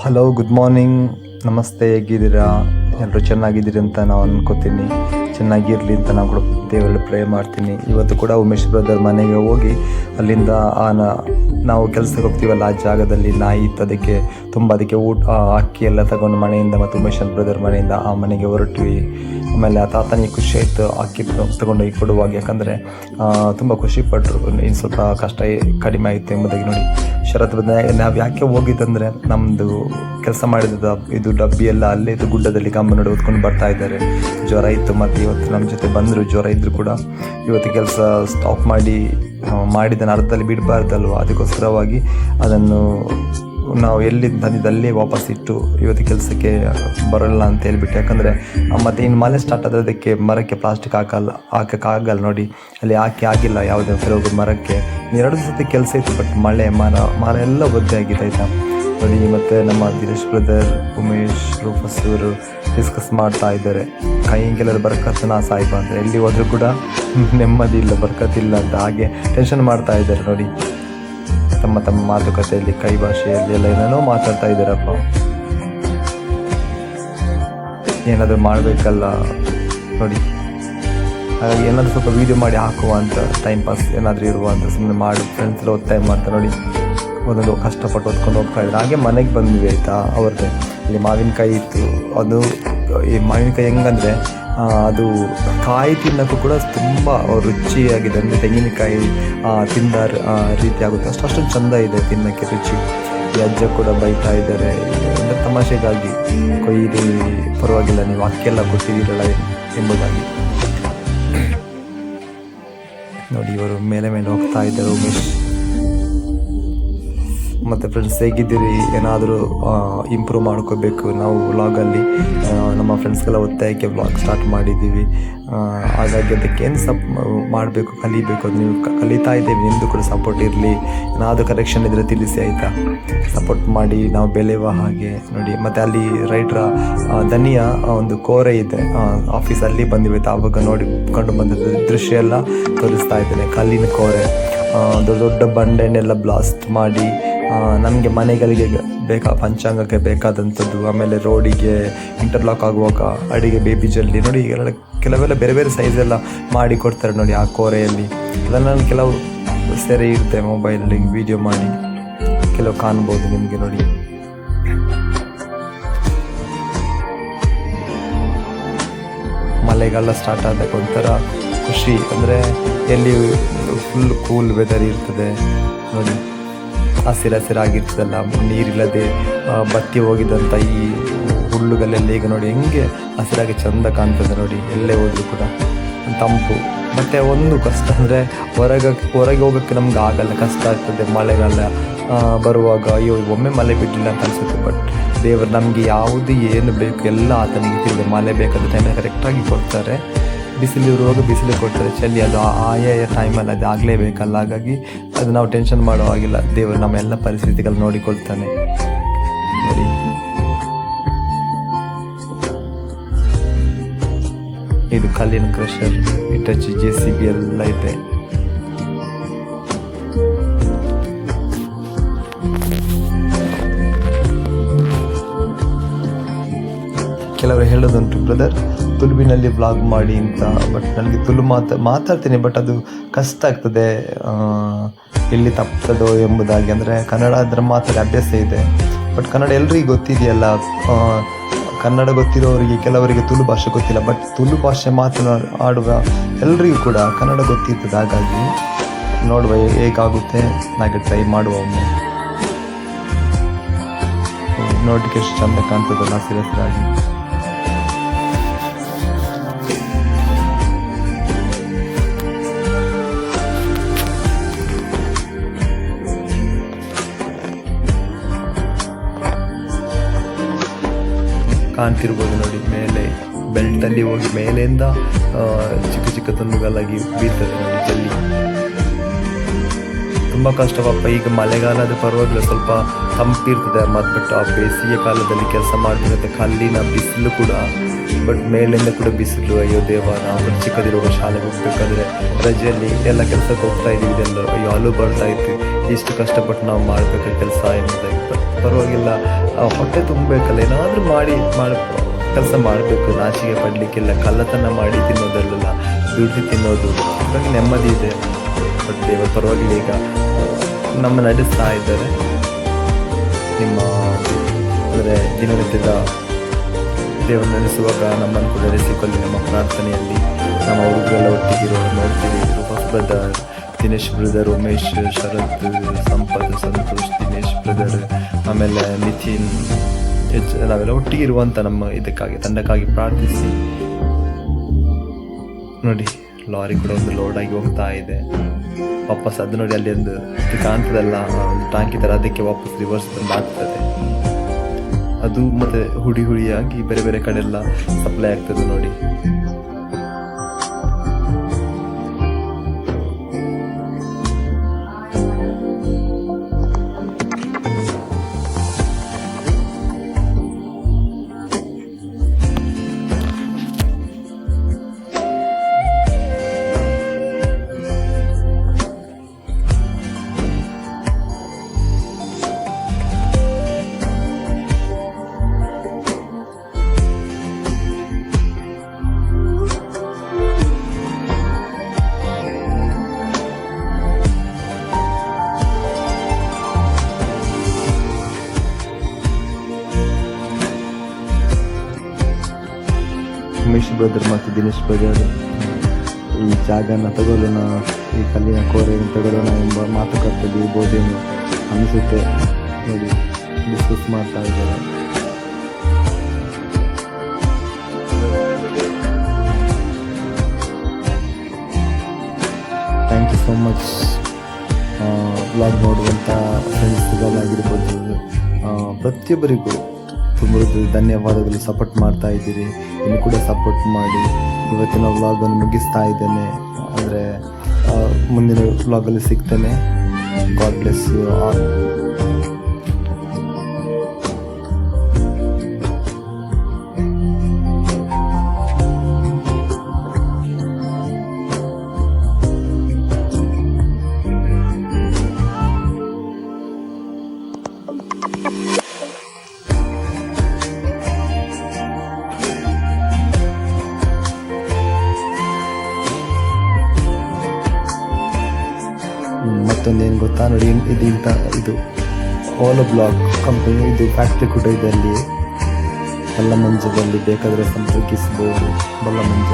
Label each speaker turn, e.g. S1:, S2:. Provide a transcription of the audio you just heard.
S1: Hello, good morning, ನಮಸ್ತೆ. ಹೇಗಿದ್ದೀರಾ? ಎಲ್ಲರೂ ಚೆನ್ನಾಗಿದ್ದೀರಿ ಅಂತ ನಾವು ಅನ್ಕೋತೀನಿ. ಚೆನ್ನಾಗಿರಲಿ ಅಂತ ನಾವು ಕೂಡ ದೇವರಲ್ಲಿ ಪ್ರೇ ಮಾಡ್ತೀನಿ. ಇವತ್ತು ಕೂಡ ಉಮೇಶ್ ಬ್ರದರ್ ಮನೆಗೆ ಹೋಗಿ ಅಲ್ಲಿಂದ ನಾವು ಕೆಲಸಕ್ಕೆ ಹೋಗ್ತೀವಲ್ಲ ಆ ಜಾಗದಲ್ಲಿ ನಾಯಿ ಇತ್ತು. ಅದಕ್ಕೆ ಊಟ ಅಕ್ಕಿ ಎಲ್ಲ ತಗೊಂಡು ಮನೆಯಿಂದ ಮತ್ತು ಉಮೇಶ್ ಬ್ರದರ್ ಮನೆಯಿಂದ ಆ ಮನೆಗೆ ಹೊರಟ್ವಿ. ಆಮೇಲೆ ಆ ತಾತನಿಗೆ ಖುಷಿ ಆಯಿತು ಅಕ್ಕಿ ತಗೊಂಡೋಗಿ ಕೊಡುವಾಗ. ಯಾಕಂದರೆ ತುಂಬ ಖುಷಿಪಟ್ಟರು, ಇನ್ನು ಸ್ವಲ್ಪ ಕಷ್ಟ ಕಡಿಮೆ ಆಯಿತು ಎಂಬುದಾಗಿ. ನೋಡಿ, ಶರತ್ ನಾವು ಯಾಕೆ ಹೋಗಿದ್ದಂದರೆ ನಮ್ಮದು ಕೆಲಸ ಮಾಡಿದ ಇದು ಡಬ್ಬಿ ಎಲ್ಲ ಅಲ್ಲೇ ಇದು ಗುಡ್ಡದಲ್ಲಿ ಕಂಬ ನೋಡಿ ಹೊತ್ಕೊಂಡು ಬರ್ತಾ ಇದ್ದಾರೆ. ಜ್ವರ ಇತ್ತು ಮತ್ತು ಇವತ್ತು ನಮ್ಮ ಜೊತೆ ಬಂದರು. ಜ್ವರ ಇದ್ದರೂ ಕೂಡ ಇವತ್ತು ಕೆಲಸ ಸ್ಟಾಪ್ ಮಾಡಿದ್ದನ್ನು ಅರ್ಧದಲ್ಲಿ ಬಿಡಬಾರ್ದಲ್ವ, ಅದಕ್ಕೋಸ್ಕರವಾಗಿ ಅದನ್ನು ನಾವು ಎಲ್ಲಿ ತಂದಿದ್ದಲ್ಲೇ ವಾಪಸ್ ಇಟ್ಟು ಇವತ್ತು ಕೆಲಸಕ್ಕೆ ಬರೋಲ್ಲ ಅಂತ ಹೇಳ್ಬಿಟ್ಟು. ಯಾಕಂದರೆ ಮತ್ತು ಇನ್ನು ಮಳೆ ಸ್ಟಾರ್ಟ್ ಆದದಕ್ಕೆ ಮರಕ್ಕೆ ಪ್ಲಾಸ್ಟಿಕ್ ಹಾಕೋಕ್ಕಾಗಲ್ಲ. ನೋಡಿ, ಅಲ್ಲಿ ಆಗಿಲ್ಲ ಯಾವುದೇ ಕೆಲವು ಮರಕ್ಕೆ. 2 ಸತಿ ಕೆಲಸ ಇತ್ತು, ಬಟ್ ಮರ ಎಲ್ಲ ಒದ್ದೆ ಆಗಿದೆ, ಆಯಿತಾ. ನೋಡಿ, ಮತ್ತು ನಮ್ಮ ದಿನೇಶ್ ಬ್ರದರ್, ಉಮೇಶ್, ರೂಪಸ್ ಇವರು ಡಿಸ್ಕಸ್ ಮಾಡ್ತಾ ಇದ್ದಾರೆ. ಕೈಗೆಲ್ಲರೂ ಬರ್ಕತ್ತನ ಸಾಯಿಬ ಅಂತ, ಎಲ್ಲಿ ಹೋದರೂ ಕೂಡ ನೆಮ್ಮದಿ ಇಲ್ಲ, ಬರ್ಕತ್ತಿಲ್ಲ ಅಂತ ಹಾಗೆ ಟೆನ್ಷನ್ ಮಾಡ್ತಾ ಇದ್ದಾರೆ. ನೋಡಿ, ತಮ್ಮ ಮಾತುಕತೆಯಲ್ಲಿ ಕೈ ಭಾಷೆಯಲ್ಲಿ ಎಲ್ಲ ಏನೇನೋ ಮಾತಾಡ್ತಾ ಇದ್ದಾರಪ್ಪ. ಏನಾದರೂ ಮಾಡಬೇಕಲ್ಲ ನೋಡಿ. ಹಾಗಾಗಿ ಏನಾದರೂ ಸ್ವಲ್ಪ ವೀಡಿಯೋ ಮಾಡಿ ಹಾಕುವ ಅಂತ, ಟೈಮ್ ಪಾಸ್ ಏನಾದರೂ ಇರುವ ಅಂತ ಸುಮ್ಮನೆ ಮಾಡಿ ಫ್ರೆಂಡ್ಸ್ ಎಲ್ಲ ಒತ್ತಾಯ ಮಾಡ್ತಾ. ನೋಡಿ, ಒಂದೊಂದು ಕಷ್ಟಪಟ್ಟು ಹೊತ್ಕೊಂಡು ಹೋಗ್ತಾ ಇದ್ರು. ಹಾಗೆ ಮನೆಗೆ ಬಂದ್ವಿ, ಆಯಿತಾ. ಅವ್ರದ್ದೇ ಇಲ್ಲಿ ಮಾವಿನಕಾಯಿ ಇತ್ತು. ಅದು ಈ ಮಾವಿನಕಾಯಿ ಹೆಂಗಂದರೆ ಅದು ಕಾಯಿ ತಿನ್ನೋಕ್ಕೂ ಕೂಡ ತುಂಬ ರುಚಿಯಾಗಿದೆ. ಅಂದರೆ ತೆಂಗಿನಕಾಯಿ ತಿಂದ ರೀತಿ ಆಗುತ್ತೆ, ಅಷ್ಟೊಂದು ಚೆಂದ ಇದೆ ತಿನ್ನೋಕ್ಕೆ ರುಚಿ. ಈ ಅಜ್ಜ ಕೂಡ ಬೈತಾ ಇದ್ದಾರೆ, ಅಂದರೆ ತಮಾಷೆಗಾಗಿ, ಕೊಯ್ದು ಪರವಾಗಿಲ್ಲ ನೀವು ಅಕ್ಕಿಯೆಲ್ಲ ಕೊಟ್ಟಿದ್ದೀರಲ್ಲ ಎಂಬುದಾಗಿ. ನೋಡಿ, ಇವರು ಮೇಲೆ ಹೋಗ್ತಾ ಇದ್ದಾರೆ ಉಮೇಶ್. ಮತ್ತು ಫ್ರೆಂಡ್ಸ್, ಹೇಗಿದ್ದೀರಿ? ಏನಾದರೂ ಇಂಪ್ರೂವ್ ಮಾಡ್ಕೋಬೇಕು. ನಾವು ವ್ಲಾಗಲ್ಲಿ ನಮ್ಮ ಫ್ರೆಂಡ್ಸ್ಗೆಲ್ಲ ಒತ್ತಾಯಕ್ಕೆ ವ್ಲಾಗ್ ಸ್ಟಾರ್ಟ್ ಮಾಡಿದ್ದೀವಿ. ಹಾಗಾಗಿ ಅದಕ್ಕೆ ಏನು ಮಾಡಬೇಕು, ಕಲಿಬೇಕು. ಅದು ನೀವು ಕಲಿತಾ ಇದ್ದೇವೆ, ನಿಮ್ಮದು ಕೂಡ ಸಪೋರ್ಟ್ ಇರಲಿ. ಏನಾದರೂ ಕರೆಕ್ಷನ್ ಇದ್ದರೆ ತಿಳಿಸಿ, ಆಯಿತಾ. ಸಪೋರ್ಟ್ ಮಾಡಿ ನಾವು ಬೆಳೆಯುವ ಹಾಗೆ. ನೋಡಿ, ಮತ್ತು ಅಲ್ಲಿ ರೈಟ್ರ ದನಿಯ ಒಂದು ಕೋರೆ ಇದೆ ಆಫೀಸಲ್ಲಿ ಬಂದಿವೆ. ಆವಾಗ ನೋಡಿ ಕಂಡು ಬಂದ ದೃಶ್ಯ ಎಲ್ಲ ತೋರಿಸ್ತಾ ಇದ್ದೇನೆ. ಕಲ್ಲಿನ ಕೋರೆ, ದೊಡ್ಡ ಬಂಡೆನೆಲ್ಲ ಬ್ಲಾಸ್ಟ್ ಮಾಡಿ ನಮಗೆ ಮನೆಗಳಿಗೆ ಪಂಚಾಂಗಕ್ಕೆ ಬೇಕಾದಂಥದ್ದು, ಆಮೇಲೆ ರೋಡಿಗೆ ಇಂಟರ್ಲಾಕ್ ಆಗುವಾಗ ಅಡಿಗೆ ಬೇಬಿ ಜಲ್ಲಿ ನೋಡಿ, ಕೆಲವೆಲ್ಲ ಬೇರೆ ಬೇರೆ ಸೈಜೆಲ್ಲ ಮಾಡಿ ಕೊಡ್ತಾರೆ ನೋಡಿ ಆ ಕೋರೆಯಲ್ಲಿ. ಅದನ್ನು ನಾನು ಕೆಲವು ಸೆರೆ ಇರುತ್ತೆ ಮೊಬೈಲಲ್ಲಿ ವಿಡಿಯೋ ಮಾಡಿ ಕೆಲವು ಕಾಣ್ಬೋದು ನಿಮಗೆ. ನೋಡಿ, ಮಳೆಗಾಲ ಸ್ಟಾರ್ಟ್ ಆದಾಗ ಒಂಥರ ಖುಷಿ. ಅಂದರೆ ಎಲ್ಲಿ ಫುಲ್ ಕೂಲ್ ವೆದರ್ ಇರ್ತದೆ ನೋಡಿ, ಹಸಿರಾಗಿರ್ತದಲ್ಲ, ನೀರಿಲ್ಲದೆ ಬತ್ತಿ ಹೋಗಿದ್ದಂಥ ಈ ಹುಲ್ಲುಗಲ್ಲೆಲ್ಲ ಈಗ ನೋಡಿ ಹೆಂಗೆ ಹಸಿರಾಗಿ ಚೆಂದ ಕಾಣ್ತದೆ. ನೋಡಿ, ಎಲ್ಲೇ ಹೋದರೂ ಕೂಡ ತಂಪು. ಮತ್ತು ಒಂದು ಕಷ್ಟ ಅಂದರೆ ಹೊರಗೆ ಹೋಗೋಕ್ಕೆ ನಮ್ಗೆ ಆಗಲ್ಲ, ಕಷ್ಟ ಆಗ್ತದೆ. ಮಳೆಗಾಲ ಬರುವಾಗ ಅಯ್ಯೋ ಒಮ್ಮೆ ಮಳೆ ಬಿಟ್ಟಿಲ್ಲ ಅಂತ ಅನಿಸುತ್ತೆ. ಬಟ್ ದೇವರು ನಮಗೆ ಯಾವುದು ಏನು ಬೇಕು ಎಲ್ಲ ಆತನಿಗೆ ತಿಳಿದೆ. ಮಳೆ ಬೇಕಾದ ಟೈಮಲ್ಲಿ ಕರೆಕ್ಟಾಗಿ ಕೊಡ್ತಾರೆ, ಬಿಸಿಲಿರುವಾಗ ಬಿಸಿಲು ಕೊಡ್ತಾರೆ, ಚಳಿ ಅದು ಆಯಾ ಟೈಮಲ್ಲಿ ಅದು ಆಗಲೇಬೇಕಲ್ಲ. ಹಾಗಾಗಿ ಅದು ನಾವು ಟೆನ್ಷನ್ ಮಾಡೋ ಹಾಗಿಲ್ಲ, ದೇವರು ನಮ್ಮ ಎಲ್ಲ ಪರಿಸ್ಥಿತಿಗಳು ನೋಡಿಕೊಳ್ತಾನೆ. ನೋಡಿ, ಇದು ಕಲ್ಲಿನ ಕ್ರಷರ್, ಇಟಚಿ, JCB ಎಲ್ಲ ಇದೆ. ಕೆಲವರು ಹೇಳೋದುಂಟು, ಬ್ರದರ್ ತುಳುವಿನಲ್ಲಿ ವ್ಲಾಗ್ ಮಾಡಿ ಅಂತ. ಬಟ್ ನನಗೆ ತುಳು ಮಾತಾಡ್ತೀನಿ, ಬಟ್ ಅದು ಕಷ್ಟ ಆಗ್ತದೆ, ಎಲ್ಲಿ ತಪ್ತದೋ ಎಂಬುದಾಗಿ. ಅಂದರೆ ಕನ್ನಡ ಅದರ ಮಾತಾಡಿ ಅಭ್ಯಾಸ ಇದೆ, ಬಟ್ ಕನ್ನಡ ಎಲ್ರಿಗೂ ಗೊತ್ತಿದೆಯಲ್ಲ. ಕನ್ನಡ ಗೊತ್ತಿರೋರಿಗೆ ಕೆಲವರಿಗೆ ತುಳು ಭಾಷೆ ಗೊತ್ತಿಲ್ಲ, ಬಟ್ ತುಳು ಭಾಷೆ ಮಾತನಾಡುವ ಎಲ್ರಿಗೂ ಕೂಡ ಕನ್ನಡ ಗೊತ್ತಿರ್ತದೆ. ಹಾಗಾಗಿ ನೋಡುವ ಹೇಗಾಗುತ್ತೆ, ಹಾಗೆ ಟ್ರೈ ಮಾಡುವ ಒಮ್ಮೆ. ನೋಡಲಿಕ್ಕೆ ಎಷ್ಟು ಚಂದ ಕಾಣ್ತದಲ್ಲ ಹಸಿರಾಗಿ. ಕಾಣ್ತಿರ್ಬೋದು ನೋಡಿ, ಮೇಲೆ ಬೆಲ್ಟಲ್ಲಿ ಹೋಗಿ ಮೇಲೆಯಿಂದ ಚಿಕ್ಕ ಚಿಕ್ಕ ತುಂಡುಗಳಾಗಿ ಬೀಳ್ತದೆ ನೋಡಿ ಜಲ್ಲಿ. ತುಂಬ ಕಷ್ಟವಪ್ಪ. ಈಗ ಮಳೆಗಾಲ ಅದು ಪರವಾಗಿಲ್ಲ, ಸ್ವಲ್ಪ ತಂಪಿರ್ತದೆ. ಮತ್ತು ಬಟ್ ಆ ಬೇಸಿಗೆ ಕಾಲದಲ್ಲಿ ಕೆಲಸ ಮಾಡಬೇಕಾಗುತ್ತೆ, ಕಲ್ಲಿನ ಬಿಸಿಲು ಕೂಡ, ಬಟ್ ಮೇಲಿಂದ ಕೂಡ ಬಿಸಿಲು. ಅಯ್ಯೋ ದೇವ, ನಾವು ಚಿಕ್ಕದಿರುವಾಗ ಶಾಲೆಗೆ ಹೋಗ್ಬೇಕಾದ್ರೆ ರಜೆಯಲ್ಲಿ ಎಲ್ಲ ಕೆಲಸಕ್ಕೆ ಹೋಗ್ತಾ ಇದ್ದೀವಿ, ಇದೆಲ್ಲ ಅಯ್ಯೋ ಅಲ್ಲೂ ಬರ್ತಾ ಇತ್ತು, ಇಷ್ಟು ಕಷ್ಟಪಟ್ಟು ನಾವು ಮಾಡಬೇಕು ಕೆಲಸ ಎನ್ನುವುದಾಗಿ. ಪರವಾಗಿಲ್ಲ, ಹೊಟ್ಟೆ ತುಂಬಬೇಕಲ್ಲ, ಏನಾದರೂ ಮಾಡಿ ಕೆಲಸ ಮಾಡಬೇಕು, ನಾಚಿಕೆ ಪಡಲಿಕ್ಕಿಲ್ಲ. ಕಳ್ಳತನ ಮಾಡಿ ತಿನ್ನೋದಲ್ಲ, ದುಡ್ಡು ತಿನ್ನೋದು, ಹಾಗಾಗಿ ನೆಮ್ಮದಿ ಇದೆ. ಬಟ್ ದೇವರ ಪರವಾಗಿಲ್ಲ, ಈಗ ನಮ್ಮ ನಡೆಸ್ತಾ ಇದ್ದಾರೆ. ನಿಮ್ಮ ಅಂದರೆ ದಿನನಿತ್ಯದ ದೇವರು ನಡೆಸುವಾಗ ನಮ್ಮನ್ನು ಕೂಡ ನಡೆಸಿಕೊಳ್ಳಿ. ನಮ್ಮ ಪ್ರಾರ್ಥನೆಯಲ್ಲಿ ನಮ್ಮ ಹುಡುಗರೆಲ್ಲ ಒಟ್ಟಿಗಿರೋ ನೋಡ್ತೀವಿ. ಬ್ರದರ್ ದಿನೇಶ್ ಬ್ರದರ್, ಉಮೇಶ್, ಶರತ್, ಸಂಪತ್, ಸಂತೋಷ್, ದಿನೇಶ್ ಬ್ರದರ್, ಆಮೇಲೆ ನಿತಿನ್, ನಾವೆಲ್ಲ ಒಟ್ಟಿಗಿರುವಂಥ ನಮ್ಮ ಇದಕ್ಕಾಗಿ ತಂಡಕ್ಕಾಗಿ ಪ್ರಾರ್ಥಿಸಿ. ನೋಡಿ, ಲಾರಿ ಕೂಡ ಒಂದು ಲೋಡ್ ಆಗಿ ಹೋಗ್ತಾ ಇದೆ. ವಾಪಸ್ ಅದು ನೋಡಿ, ಅಲ್ಲಿ ಒಂದು ಕಾಣ್ತದಲ್ಲ, ಒಂದು ಟಾಂಕಿ ಥರ, ಅದಕ್ಕೆ ವಾಪಸ್ ರಿವರ್ಸ್ ಬಂದು ಆಗ್ತದೆ. ಅದು ಮತ್ತೆ ಹುಡಿಯಾಗಿ ಬೇರೆ ಬೇರೆ ಕಡೆ ಎಲ್ಲ ಸಪ್ಲೈ ಆಗ್ತದೆ ನೋಡಿ. ಉಮೇಶ್ ಬ್ರದರ್ ಮತ್ತು ದಿನೇಶ್ ಬ್ರದರ್ ಈ ಜಾಗನ ತಗೊಳ್ಳೋಣ, ಈ ಕಲ್ಲಿನ ಕೋರೆಯನ್ನು ತಗೊಳ್ಳೋಣ ಎಂಬ ಮಾತುಕತೆ ಇರ್ಬೋದೇನು ಅನಿಸುತ್ತೆ. ನೋಡಿ, ಡಿಸ್ಕಸ್ ಮಾಡ್ತಾ ಇದ್ದಾರೆ. Thank you so much. Vlog ನೋಡುವಂಥ ಫ್ರೆಂಡ್ಸ್ಗಳಾಗಿರ್ಬೋದು, ಪ್ರತಿಯೊಬ್ಬರಿಗೂ ತುಂಬ ಧನ್ಯವಾದಗಳು. ಸಪೋರ್ಟ್ ಮಾಡ್ತಾ ಇದ್ದೀರಿ, ಇನ್ನು ಕೂಡ ಸಪೋರ್ಟ್ ಮಾಡಿ. ಇವತ್ತಿನ ವ್ಲಾಗನ್ನು ಮುಗಿಸ್ತಾ ಇದ್ದೇನೆ. ಅಂದರೆ ಮುಂದಿನ ವ್ಲಾಗಲ್ಲಿ ಸಿಗ್ತೇನೆ. God bless you all. ಮತ್ತೊಂದೇನು ಗೊತ್ತಾ ನೋಡಿ, ಇದು ಓಲೋ ಬ್ಲಾಕ್ ಕಂಪನಿ, ಇದು ಫ್ಯಾಕ್ಟ್ರಿ ಕೂಡ ಇದೆ ಅಲ್ಲಿ ಬಲ್ಲಮಂಜದಲ್ಲಿ. ಬೇಕಾದರೆ ಸಂಪರ್ಕಿಸಬಹುದು. ಬಲ್ಲಮಂಜ